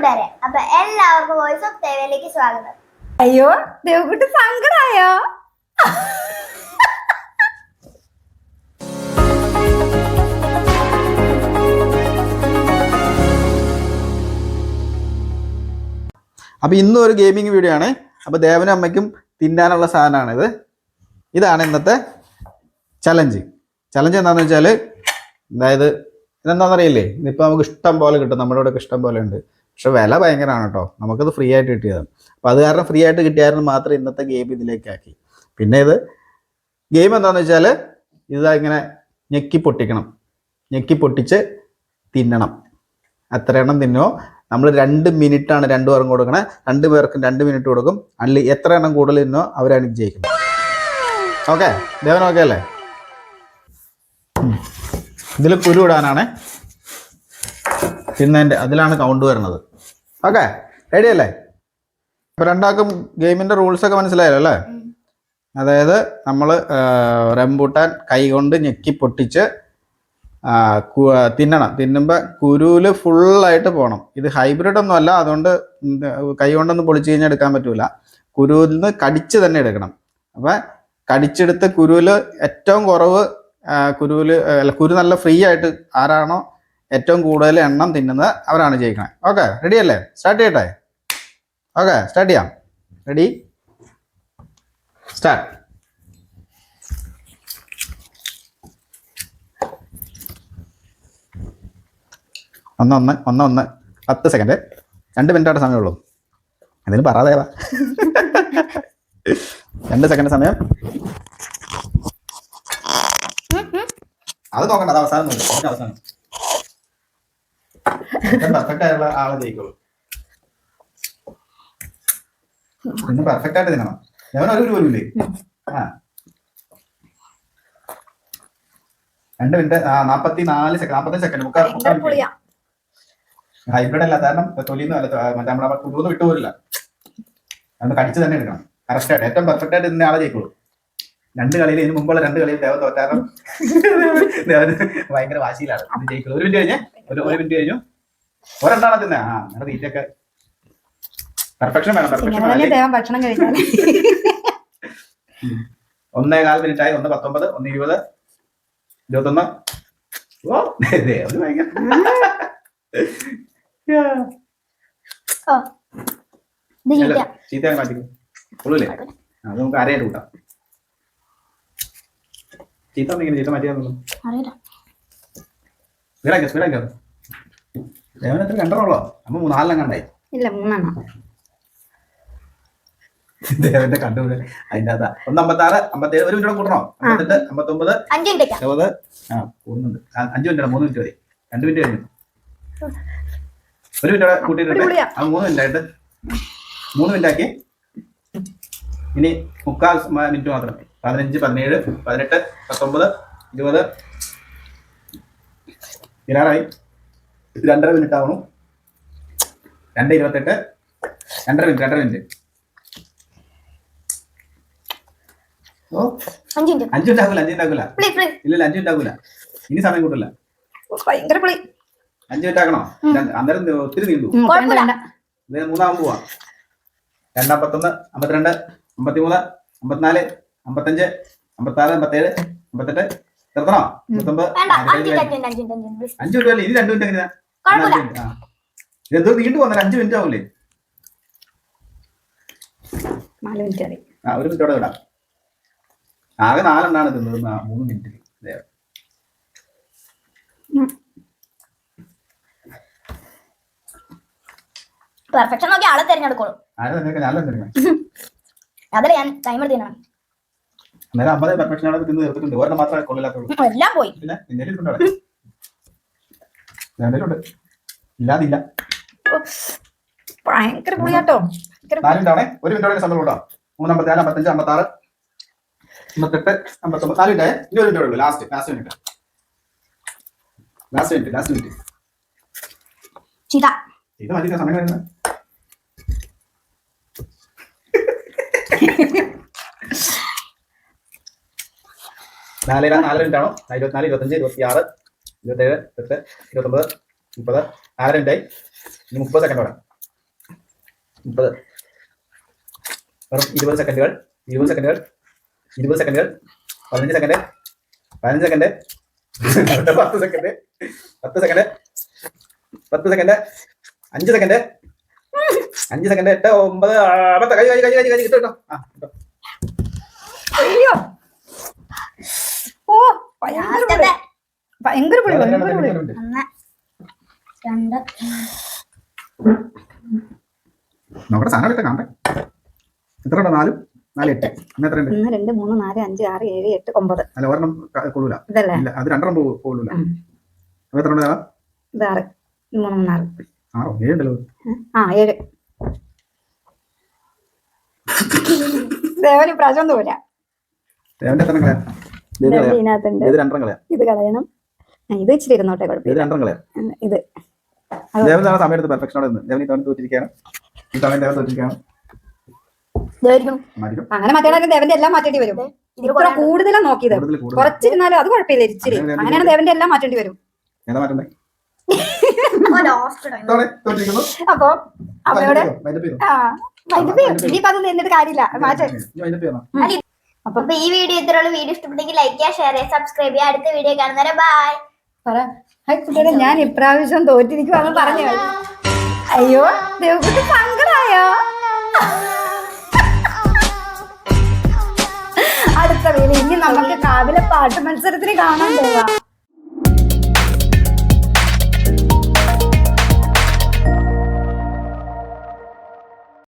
കൂട്ടുകാരെ, അപ്പൊ എല്ലാവർക്കും വോയിസ് ഓഫ് ദേവയിലേക്ക് സ്വാഗതം. അയ്യോ ദേവകുട്ടി സങ്കടായോ? അപ്പോൾ ഇന്നും ഒരു ഗെയിമിംഗ് വീഡിയോ ആണ്. അപ്പോൾ ദേവനും അമ്മയ്ക്കും തിന്നാനുള്ള സാധനമാണിത്. ഇതാണ് ഇന്നത്തെ ചലഞ്ച്. എന്താണെന്ന് വെച്ചാൽ, അതായത് ഇതെന്താണെന്ന് അറിയില്ലേ, ഇതിപ്പോൾ നമുക്ക് ഇഷ്ടം പോലെ കിട്ടും, നമ്മുടെ ഇവിടെ ഇഷ്ടം പോലെ ഉണ്ട്. പക്ഷെ വില ഭയങ്കരമാണ് കേട്ടോ. നമുക്കത് ഫ്രീ ആയിട്ട് കിട്ടിയതാണ്. അപ്പോൾ അത് കാരണം ഫ്രീ ആയിട്ട് കിട്ടിയായിരുന്നു മാത്രം ഇന്നത്തെ ഗെയിം ഇതിലേക്കാക്കി. പിന്നെ ഇത് ഗെയിം എന്താണെന്ന് വെച്ചാൽ, ഇങ്ങനെ ഞെക്കി പൊട്ടിച്ച് തിന്നണം. എത്ര എണ്ണം തിന്നോ. നമ്മൾ 2 മിനിറ്റാണ് 2 പേർക്കും കൊടുക്കണേ. 2 പേർക്കും 2 മിനിറ്റ് കൊടുക്കും. അതിൽ എത്ര എണ്ണം കൂടുതൽ തിന്നോ അവരാണ് ജയിക്കുന്നത്. ഓക്കെ, ദേവൻ ഓക്കെ അല്ലേ? ഇതിൽ കുരു ഇടാനാണ് തിന്നതിൻ്റെ, അതിലാണ് കൗണ്ട് വരുന്നത്. ഓക്കെ, റെഡി അല്ലേ? അപ്പോൾ രണ്ടാൾക്കും ഗെയിമിൻ്റെ റൂൾസൊക്കെ മനസ്സിലായല്ലോ അല്ലേ? അതായത് നമ്മൾ റംബൂട്ടാൻ കൈ കൊണ്ട് ഞെക്കി പൊട്ടിച്ച് തിന്നണം. തിന്നുമ്പോൾ കുരുവിൽ ഫുള്ളായിട്ട് പോകണം. ഇത് ഹൈബ്രിഡ് ഒന്നും അല്ല, അതുകൊണ്ട് കൈ കൊണ്ടൊന്നും പൊളിച്ച് കഴിഞ്ഞാൽ എടുക്കാൻ പറ്റൂല. കുരുവിൽ നിന്ന് കടിച്ച് തന്നെ എടുക്കണം. അപ്പം കടിച്ചെടുത്ത് കുരുവിൽ ഏറ്റവും കുറവ് കുരു നല്ല ഫ്രീ ആയിട്ട് ആരാണോ ഏറ്റവും കൂടുതൽ എണ്ണം തിന്നുന്നത് അവരാണ് ജയിക്കണേ. ഓക്കെ, റെഡി അല്ലേ? സ്റ്റാർട്ട് ചെയ്യട്ടെ? ഓക്കെ, സ്റ്റാർട്ട് ചെയ്യാം. Ready, start. ഒന്ന് 10 സെക്കൻഡ്. 2 മിനിറ്റായിട്ട് സമയമുള്ളൂ. എന്തെങ്കിലും പറയാതെ 2 സെക്കൻഡ് സമയം. അത് നോക്കണ്ട, അത് അവസാനം നോക്കും. അവസാനം പെർഫെക്റ്റ് ആയുള്ള ആളെ ജയിക്കുള്ളൂ. ഇന്ന് പെർഫെക്റ്റ് ആയിട്ട് തിന്നണം. ഞാൻ ഒരു പോലുമില്ലേ? 2 മിനിറ്റ് 44 സെക്കൻഡ്, 45 സെക്കൻഡ്. ഹൈബ്രിഡ് അല്ല, കാരണം തൊലിന്ന് അല്ല, മറ്റേ നമ്മളെ കുരുന്ന് വിട്ടുപോരില്ല. അതുകൊണ്ട് കടിച്ച് തന്നെ എടുക്കണം. കറക്റ്റ് ആയിട്ട് ഏറ്റവും പെർഫെക്റ്റ് ആയിട്ട് ഇതിന്റെ ആളെ ജയിക്കുള്ളൂ. 2 കളിയിൽ, ഇതിന് മുമ്പുള്ള 2 കളിയിൽ ദേവൻ തോറ്റാറും ഭയങ്കര വാശിയിലാണ്. ഇത് ജയിക്കുള്ളൂ. 1 മിനിറ്റ് കഴിഞ്ഞ്, ഒരു മിനിറ്റ് കഴിഞ്ഞു. ഒരെണ്ണാണ് തിന്നെ. അങ്ങനെ തീറ്റയൊക്കെ പെർഫെക്ഷൻ വേണം. ഭക്ഷണം കഴിക്കാൻ 1.25 മിനിറ്റായി. 1:19, 1:20, 21. ഓ ദേവന് ഭയങ്കര ചീത്തയായി മാറ്റിക്കും. കൊള്ളൂലേ? അത് നമുക്ക് ആരെയായിട്ട് കൂട്ടാം. ചീത്ത ചീത്ത മാറ്റിയാൽ സ്പീഡാക്കിയോ. ദേവൻ എത്ര 2 അമ്മ 4 കണ്ടായി. ഇല്ല, 3 ദേവന്റെ കണ്ടുപിടി അതിന്റെ അതാ. 1:56, 57, 1 മിനിറ്റ് കൂട്ടണോ? 58, 59, 60. കൂടുന്നുണ്ട്. 5 മിനിറ്റ്, 3 മിനിറ്റ് മതി. 2 മിനിറ്റ് കഴിഞ്ഞു. 1 മിനിറ്റ് കൂട്ടിയിട്ടുണ്ട്. അത് 3 മിനിറ്റ് ആയിട്ട് 3 മിനിറ്റ് ആക്കി. ഇനി 3/4 മിനിറ്റ് മാത്രം. 15, 17, 18, 19, 20. ഇരാറായി. 2.5 മിനിറ്റ് ആവണം. 2:28, 2.5 മിനിറ്റ്. ഓ 5 മിനിറ്റ് ആകൂല. ഇല്ല, 5 മിനിറ്റ് ആകൂല. ഇനി സമയം കൂട്ടില്ല. 5 മിനിറ്റ് ആക്കണോ? അന്നേരം ഒത്തിരി നീണ്ടു. 3 പോവാ. 2:51, 52, 53, 54, 55, 56, 57, 58. നിർത്തണോ? 59. 5 മിനിറ്റ് അല്ലേ? ഇനി 2 മിനിറ്റ് എങ്ങനെയാ? ഇതെന്തോ നീണ്ടു വന്നാൽ 5 മിനിറ്റ് ആവൂലേ? 4 മിനിറ്റ്. 1 മിനിറ്റോടെ വിടാം. ആകെ 4 എണ്ണാണ് തിന്നത് 3 മിനിറ്റിൽ. പെർഫെക്ഷൻ നോക്കി ആളെ തിരഞ്ഞെടുക്കോളൂ. അതല്ലേ ഞാൻ ടൈമർ തിന്നണം. അന്നേരം 50 പെർഫെക്ഷൻ ആണ് തിന്ന് തീർത്തിട്ടുണ്ട്. ഒരെണ്ണം മാത്രമേ കൊള്ളില്ലാത്തുള്ളൂ. എല്ലാം പോയി. പിന്നെ ഇല്ലാതില്ല. ഭയങ്കര പുളിയാട്ടോ. 4 മിനിറ്റ് ആണേ. 1 മിനിറ്റോടെ സമയം കൂടാം. 3:54, 55, 56, 58, 59. 4 മിനിറ്റ്. ഇനി 1 മിനിറ്റോടെ ഉള്ളൂ. Last minute. ചീത്ത മാറ്റിക്കാൻ സമയം കഴിയുന്നത്. 4 മിനിറ്റ് ആണോ? 24, 25, 26, 27, 28, 29, 30. 4 മിനിറ്റായി. ഇനി 30 സെക്കൻഡ് വരാം. 30 വെറും 20 സെക്കൻഡുകൾ 20 സെക്കൻഡുകൾ 20 സെക്കൻഡുകൾ 15 second 15 second 10 second 10 second 10 second 5 second 5 second 8 9 10 കൈ കിട്ടോ അയ്യോ ഓ ഭയങ്കര പുളി ഭയങ്കര പുളി 1 2 നോക്കട്ടെ സാധനം ഇട്ട് കാണട്ടെ എത്ര ഉണ്ടോ 4 4 8 ഇന്ന് എത്ര ഉണ്ട് 1 2 3 4 5 6 7 8 9 അല്ല ഒരെണ്ണം കൊള്ളൂല ഇതല്ലേ ഇല്ല അത് രണ്ടെണ്ണം പോകൂല അപ്പൊ എത്ര ഉണ്ട് ഇത് 6 3 4 6 7 ഉണ്ടല്ലോ ആ 7 ദേവന് പ്രാവശ്യം തോല ദേവന്റെ എത്ര കളയാ ഇതിനകത്തുണ്ട് ഇത് രണ്ടെണ്ണം കളയാ ഇത് കളയണം ഇത് ഇച്ചിരി ഇരുന്നോട്ടെ ഇത് കുഴപ്പമില്ല രണ്ടെണ്ണം കളയാ ഇത് ദേവൻ സമയം എടുത്ത് പെർഫെക്ഷനോടെ നിന്ന് ദേവൻ ഈ തവണ തോറ്റിരിക്കുകയാണ് ഈ തവണ ദേവൻ തോറ്റിരിക്കുകയാണ് ഇതായിരിക്കും. മാറ്റിക്കും അങ്ങനെ മാറ്റാണെങ്കിൽ ദേവന്റെ എല്ലാം മാറ്റേണ്ടി വരും ഇത്ര കൂടുതലാണ് നോക്കിയത് കൂടുതൽ കുറച്ചിരുന്നാലും അത് കുഴപ്പമില്ല ഇച്ചിരി അങ്ങനെയാണ് ദേവന്റെ എല്ലാം മാറ്റേണ്ടി വരും ഏതാ മാറ്റണ്ടേ ഓ, last time. ഇത്തവണ തോറ്റിരിക്കുന്നു അപ്പൊ അമ്മയോട് വൈൻഡപ്പ് ചെയ്തോ? ആ വൈകിട്ട് ഇനിയിപ്പോ അത് നിന്നിട്ട് കാര്യമില്ല മാറ്റം ഇനി വൈൻഡപ്പ് ചെയ്യണോ? അപ്പൊ ഈ വീഡിയോ ഇത്രയുള്ള വീഡിയോ ഇഷ്ടപ്പെട്ടെങ്കിൽ ലൈക്ക് ചെയ്യുക, ഷെയർ ചെയ്യുക, സബ്സ്ക്രൈബ് ചെയ്യുക. അടുത്ത വീഡിയോ കാണുന്നവരെ ബൈ. പറ ഹായ് കുട്ടികളെ ഞാൻ ഇപ്രാവശ്യം തോറ്റിരിക്കുവാന്ന് പറഞ്ഞു അയ്യോ ദേവക്കുട്ടി സങ്കടായോ അടുത്ത വീഡിയോ ഇനി നമുക്ക് കാവിലെ പാട്ട് മത്സരത്തിന് കാണാൻ പോവാം.